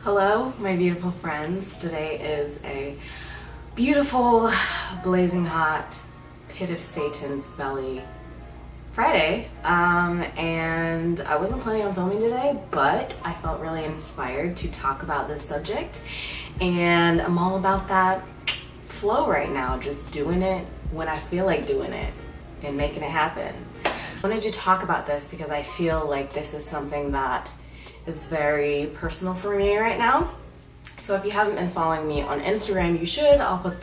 Hello, my beautiful friends. Today is a beautiful, blazing hot pit of Satan's belly Friday, and I wasn't planning on filming today, but I felt really inspired to talk about this subject, and I'm all about that flow right now, just doing it when I feel like doing it and making it happen. I wanted to talk about this because I feel like this is something that is very personal for me right now. So if you haven't been following me on Instagram, you should. I'll put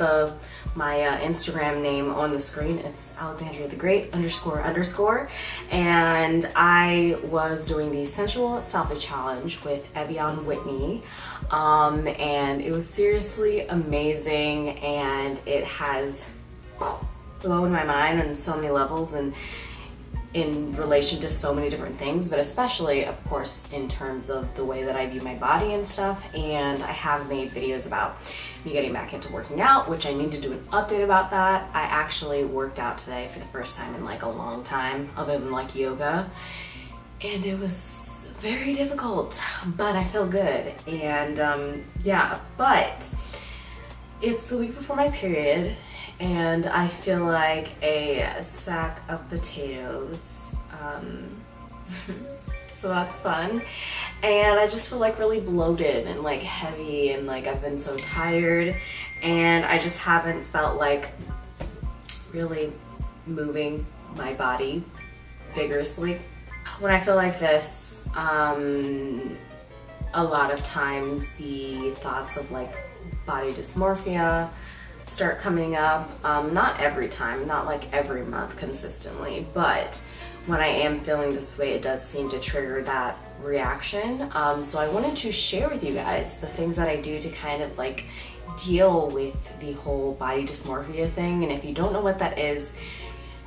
my Instagram name on the screen. It's Alexandria the Great __. And I was doing the Sensual Selfie Challenge with Evian Whitney. And it was seriously amazing, and it has blown my mind on so many levels and in relation to so many different things, but especially, of course, in terms of the way that I view my body and stuff. And I have made videos about me getting back into working out, which I need to do an update about that. I actually worked out today for the first time in like a long time, other than like yoga. And it was very difficult, but I feel good. And yeah, but it's the week before my period, and I feel like a sack of potatoes, so that's fun. And I just feel like really bloated and like heavy, and like I've been so tired, and I just haven't felt like really moving my body vigorously. When I feel like this, a lot of times the thoughts of like body dysmorphia start coming up. Not every time, not like every month consistently, but when I am feeling this way, it does seem to trigger that reaction. So I wanted to share with you guys the things that I do to kind of like deal with the whole body dysmorphia thing. And if you don't know what that is,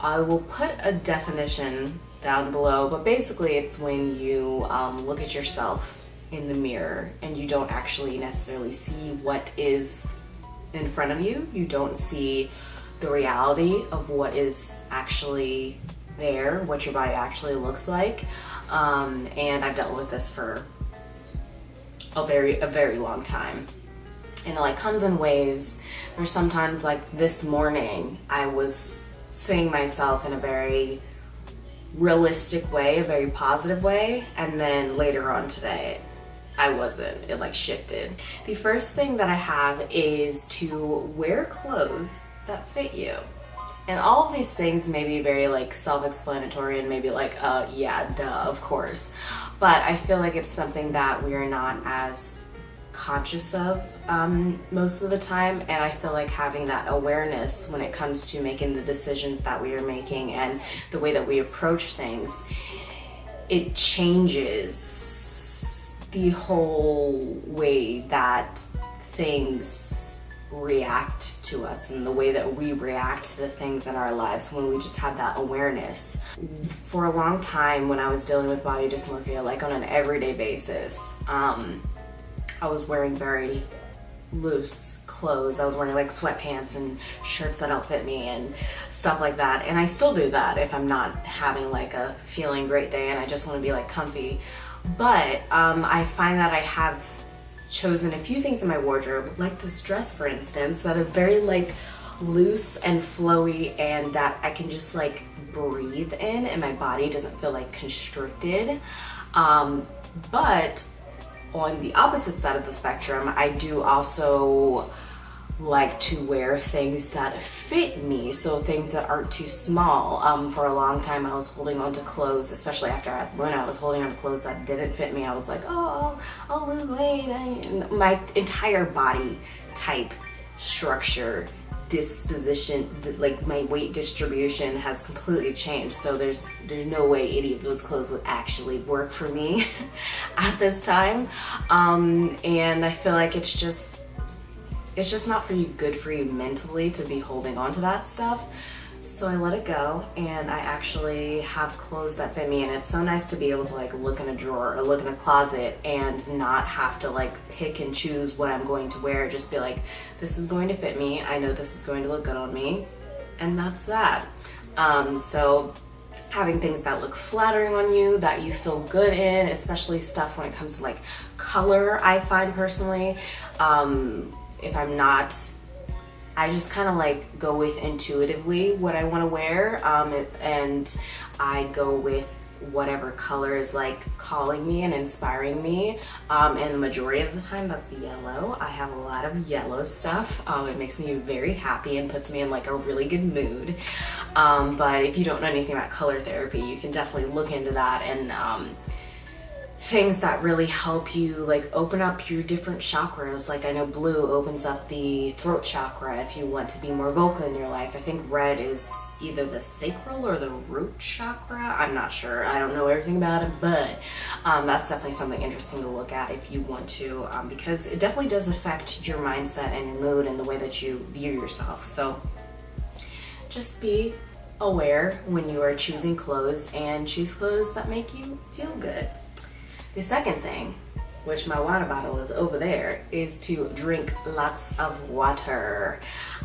I will put a definition down below, but basically it's when you look at yourself in the mirror and you don't actually necessarily see what is in front of you. You don't see the reality of what is actually there, what your body actually looks like. And I've dealt with this for a very long time. And it like comes in waves. There's sometimes like this morning I was seeing myself in a very realistic way, a very positive way, and then later on today I wasn't. It like shifted. The first thing that I have is to wear clothes that fit you. And all of these things may be very like self-explanatory and maybe like, yeah, duh, of course. But I feel like it's something that we are not as conscious of most of the time. And I feel like having that awareness when it comes to making the decisions that we are making and the way that we approach things, it changes the whole way that things react to us and the way that we react to the things in our lives when we just have that awareness. For a long time when I was dealing with body dysmorphia, like on an everyday basis, I was wearing very loose clothes. I was wearing like sweatpants and shirts that don't fit me and stuff like that. And I still do that if I'm not having like a feeling great day and I just want to be like comfy. But I find that I have chosen a few things in my wardrobe, like this dress for instance, that is very like loose and flowy and that I can just like breathe in and my body doesn't feel like constricted. But on the opposite side of the spectrum, I do also like to wear things that fit me, so things that aren't too small. For a long time I was holding on to clothes, especially when I was holding on to clothes that didn't fit me. I was like, oh, I'll lose weight. And my entire body type, structure, disposition, like my weight distribution has completely changed. So there's no way any of those clothes would actually work for me at this time. And I feel like it's just not good for you mentally to be holding on to that stuff. So I let it go, and I actually have clothes that fit me, and it's so nice to be able to like look in a drawer or look in a closet and not have to like pick and choose what I'm going to wear. Just be like, this is going to fit me, I know this is going to look good on me, and that's that. So having things that look flattering on you, that you feel good in, especially stuff when it comes to like color. I find personally, if I'm not, I just kind of like go with intuitively what I want to wear, and I go with whatever color is like calling me and inspiring me, and the majority of the time that's yellow. I have a lot of yellow stuff. It makes me very happy and puts me in like a really good mood, but if you don't know anything about color therapy, you can definitely look into that, and things that really help you like open up your different chakras. Like I know blue opens up the throat chakra if you want to be more vocal in your life. I think red is either the sacral or the root chakra. I'm not sure. I don't know everything about it, but that's definitely something interesting to look at if you want to, because it definitely does affect your mindset and your mood and the way that you view yourself. So just be aware when you are choosing clothes, and choose clothes that make you feel good. The second thing, which my water bottle is over there, is to drink lots of water.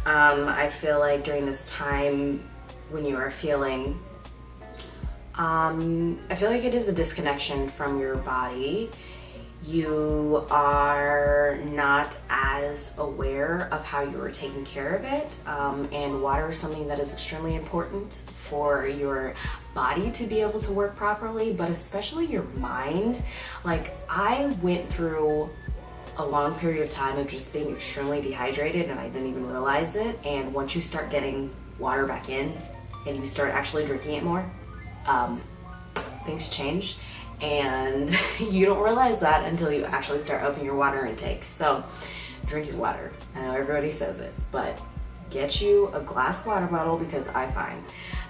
I feel like during this time when you are feeling, I feel like it is a disconnection from your body. You are not as aware of how you are taking care of it, and water is something that is extremely important for your body to be able to work properly, but especially your mind. Like I went through a long period of time of just being extremely dehydrated and I didn't even realize it, and once you start getting water back in and you start actually drinking it more, things change, and you don't realize that until you actually start upping your water intake. So drink your water. I know everybody says it, but get you a glass water bottle, because I find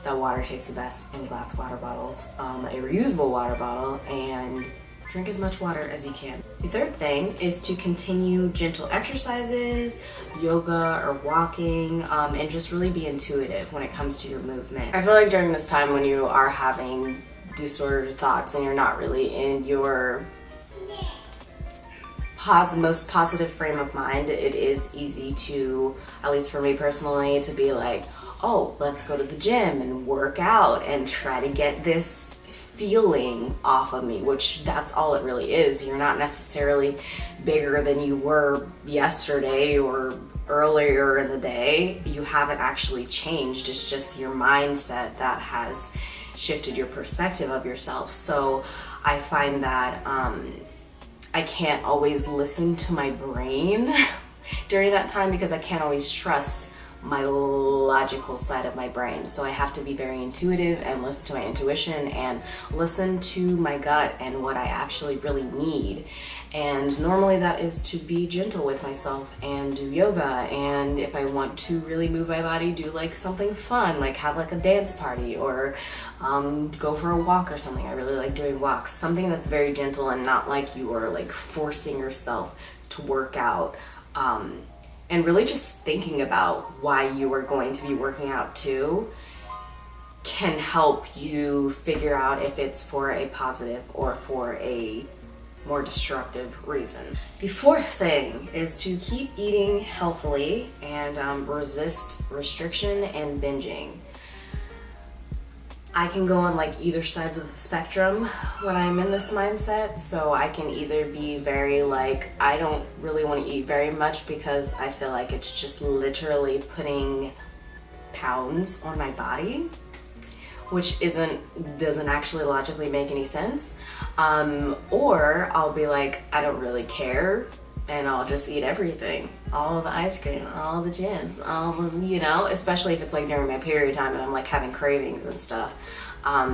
that water tastes the best in glass water bottles, a reusable water bottle, and drink as much water as you can. The third thing is to continue gentle exercises, yoga or walking, and just really be intuitive when it comes to your movement. I feel like during this time when you are having disordered thoughts and you're not really in your most positive frame of mind, it is easy to, at least for me personally, to be like, oh, let's go to the gym and work out and try to get this feeling off of me, which that's all it really is. You're not necessarily bigger than you were yesterday or earlier in the day. You haven't actually changed. It's just your mindset that has shifted your perspective of yourself. So I find that I can't always listen to my brain during that time, because I can't always trust my logical side of my brain. So I have to be very intuitive and listen to my intuition and listen to my gut and what I actually really need. And normally that is to be gentle with myself and do yoga, and if I want to really move my body, do like something fun, like have like a dance party, or go for a walk or something. I really like doing walks, something that's very gentle and not like you are like forcing yourself to work out, and really just thinking about why you are going to be working out too can help you figure out if it's for a positive or for a more destructive reason. The fourth thing is to keep eating healthily and resist restriction and binging. I can go on like either sides of the spectrum when I'm in this mindset. So I can either be very like, I don't really want to eat very much because I feel like it's just literally putting pounds on my body, which doesn't actually logically make any sense. Or I'll be like, I don't really care, and I'll just eat everything, all of the ice cream, all the gyms, you know, especially if it's like during my period time and I'm like having cravings and stuff.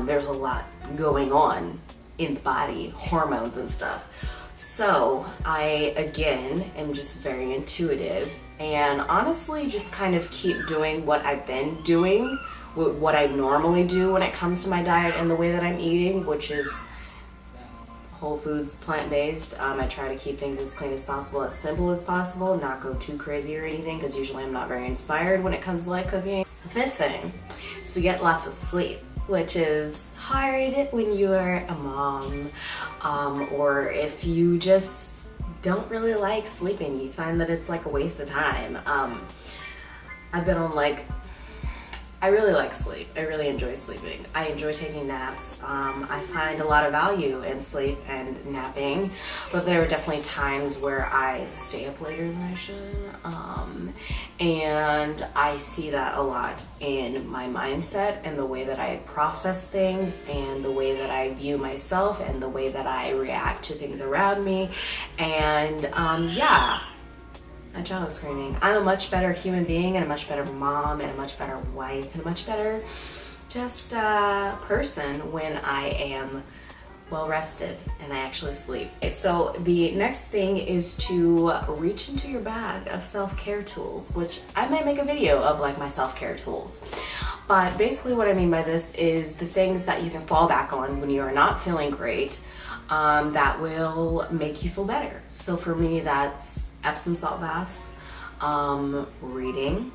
There's a lot going on in the body, hormones and stuff. So I, again, am just very intuitive and honestly just kind of keep doing what I've been doing, what I normally do when it comes to my diet and the way that I'm eating, which is whole foods, plant-based. I try to keep things as clean as possible, as simple as possible, not go too crazy or anything, because usually I'm not very inspired when it comes to like cooking. The fifth thing is to get lots of sleep, which is hard when you are a mom, or if you just don't really like sleeping, you find that it's like a waste of time. I've been on like I really like sleep. I really enjoy sleeping. I enjoy taking naps. I find a lot of value in sleep and napping, but there are definitely times where I stay up later than I should. And I see that a lot in my mindset and the way that I process things and the way that I view myself and the way that I react to things around me. And yeah. My child is screaming. I'm a much better human being and a much better mom and a much better wife and a much better just person when I am well rested and I actually sleep. So the next thing is to reach into your bag of self-care tools, which I might make a video of like my self-care tools. But basically what I mean by this is the things that you can fall back on when you are not feeling great that will make you feel better. So for me, that's Epsom salt baths, reading,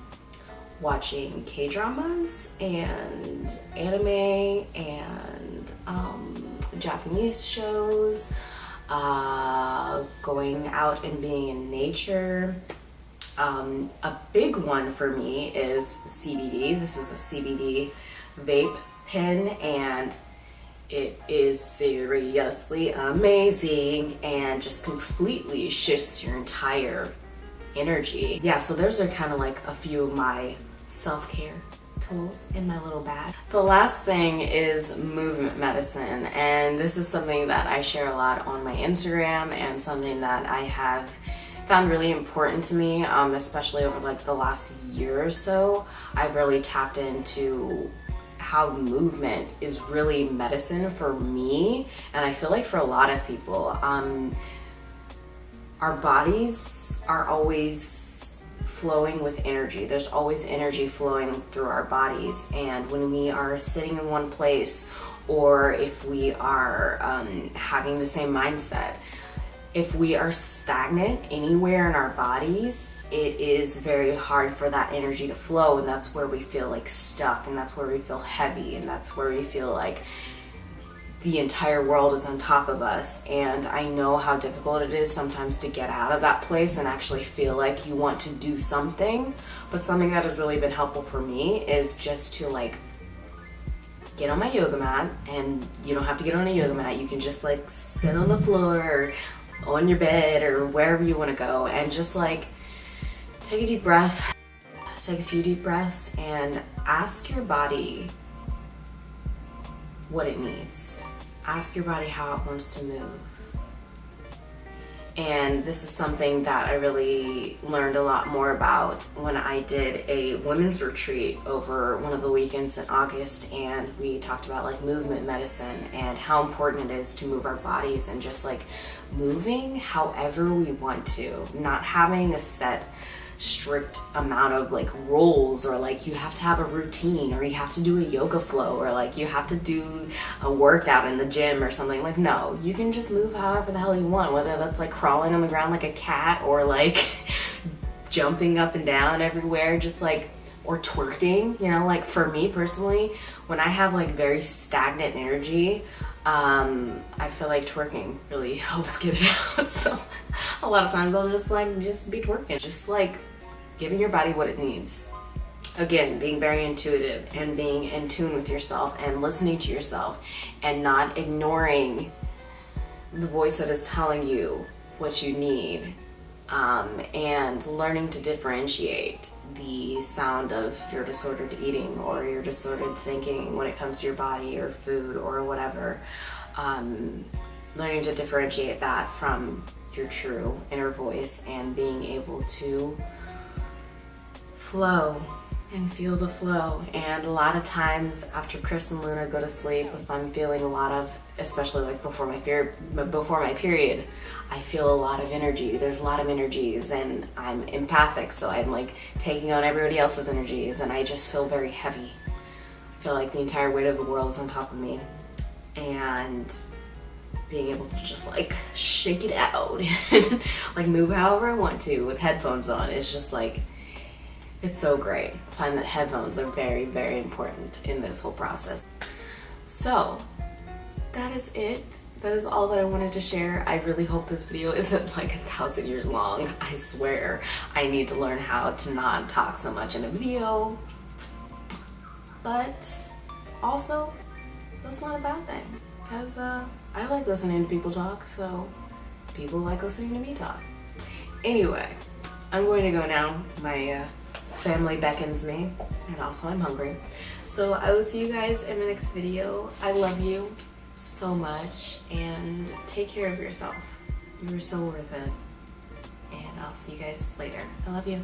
watching K-dramas and anime and Japanese shows, going out and being in nature. A big one for me is CBD. This is a CBD vape pen and it is seriously amazing and just completely shifts your entire energy. Yeah, so those are kind of like a few of my self-care tools in my little bag. The last thing is movement medicine, and this is something that I share a lot on my Instagram and something that I have found really important to me, especially over like the last year or so. I've really tapped into how movement is really medicine for me, and I feel like for a lot of people. Our bodies are always flowing with energy. There's always energy flowing through our bodies, and when we are sitting in one place, or if we are having the same mindset, if we are stagnant anywhere in our bodies, it is very hard for that energy to flow, and that's where we feel like stuck, and that's where we feel heavy, and that's where we feel like the entire world is on top of us. And I know how difficult it is sometimes to get out of that place and actually feel like you want to do something. But something that has really been helpful for me is just to like get on my yoga mat, and you don't have to get on a yoga mat. You can just like sit on the floor or on your bed or wherever you want to go, and just like take a deep breath, take a few deep breaths, and ask your body what it needs. Ask your body how it wants to move. And this is something that I really learned a lot more about when I did a women's retreat over one of the weekends in August, and we talked about like movement medicine and how important it is to move our bodies and just like moving however we want to, not having a set strict amount of like rules, or like you have to have a routine, or you have to do a yoga flow, or like you have to do a workout in the gym or something. Like, no, you can just move however the hell you want, whether that's like crawling on the ground like a cat, or like jumping up and down everywhere, just like, or twerking, you know. Like for me personally, when I have like very stagnant energy, I feel like twerking really helps get it out. So a lot of times I'll just be twerking, just like giving your body what it needs. Again, being very intuitive and being in tune with yourself and listening to yourself and not ignoring the voice that is telling you what you need, and learning to differentiate the sound of your disordered eating or your disordered thinking when it comes to your body or food or whatever. Learning to differentiate that from your true inner voice and being able to flow and feel the flow. And a lot of times after Chris and Luna go to sleep, if I'm feeling a lot of, especially like before my period, I feel a lot of energy. There's a lot of energies, and I'm empathic, so I'm like taking on everybody else's energies, and I just feel very heavy. I feel like the entire weight of the world is on top of me, and being able to just like shake it out and like move however I want to with headphones on, it's just like, it's so great. I find that headphones are very, very important in this whole process. So that is it. That is all that I wanted to share. I really hope this video isn't like 1,000 years long. I swear I need to learn how to not talk so much in a video. but also that's not a bad thing, because I like listening to people talk, so people like listening to me talk. Anyway, I'm going to go now. My family beckons me, and also I'm hungry. So I will see you guys in the next video. I love you so much, and take care of yourself. You're so worth it. And I'll see you guys later. I love you.